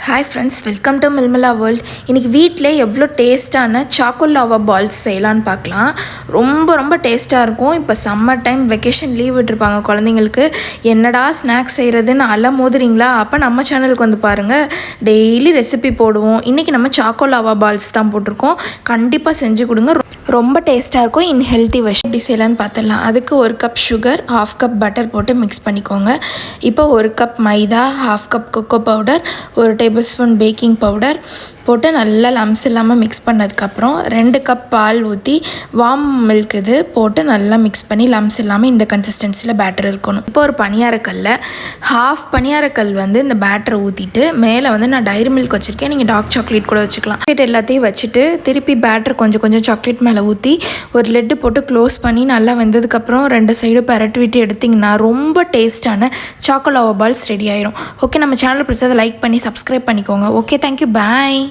Hi friends, welcome to Milmala world. இன்றைக்கி வீட்டிலே எவ்வளோ டேஸ்ட்டான சாக்கோலாவா பால்ஸ் செய்யலான்னு பார்க்கலாம். ரொம்ப டேஸ்ட்டாக இருக்கும். இப்போ சம்மர் டைம் வெக்கேஷன் லீவ் விட்டுருப்பாங்க குழந்தைங்களுக்கு. என்னடா ஸ்நாக்ஸ் செய்கிறதுன்னு மோதுறீங்களா? அப்போ நம்ம சேனலுக்கு வந்து பாருங்கள். டெய்லி ரெசிபி போடுவோம். இன்றைக்கி நம்ம சாக்கோலாவா பால்ஸ் தான் போட்டிருக்கோம். கண்டிப்பாக செஞ்சு கொடுங்க. ரொம்ப டேஸ்ட்டாக இருக்கும். இன் ஹெல்த்தி விஷயம் எப்படி செய்யலான்னு பார்த்துடலாம். அதுக்கு 1 கப் சுகர், 1/2 கப் பட்டர் போட்டு மிக்ஸ் பண்ணிக்கோங்க. இப்போ 1 கப் மைதா, 1/2 cup cocoa powder, 1 table spoon baking powder போட்டு நல்லா லம்ஸ் இல்லாமல் மிக்ஸ் பண்ணதுக்கப்புறம் 2 கப் பால் ஊற்றி வார்ம் மில்க் இது போட்டு நல்லா மிக்ஸ் பண்ணி லம்ஸ் இல்லாமல் இந்த கன்சிஸ்டன்சியில் பேட்டர் இருக்கணும். இப்போ ஒரு பணியாரக்கல்ல 1/2 பணியாரக்கல் வந்து இந்த பேட்டரை ஊற்றிட்டு மேலே வந்து நான் டைரி மில்க் வச்சுருக்கேன். நீங்கள் டார்க் சாக்லேட் கூட வச்சுக்கலாம். சாக்லேட் எல்லாத்தையும் வச்சுட்டு திருப்பி பேட்டர் கொஞ்சம் சாக்லேட் மேலே ஊற்றி ஒரு லெட்டு போட்டு க்ளோஸ் பண்ணி நல்லா வெந்ததுக்கப்புறம் 2 சைடு பரட்டி விட்டு எடுத்திங்கன்னா ரொம்ப டேஸ்ட்டான சாக்கோலாவா பால்ஸ் ரெடி ஆயிரும். ஓகே, நம்ம சேனல் பிடிச்சதை லைக் பண்ணி சப்ஸ்கிரைப் பண்ணிக்கோங்க. ஓகே, தேங்க்யூ, பாய்.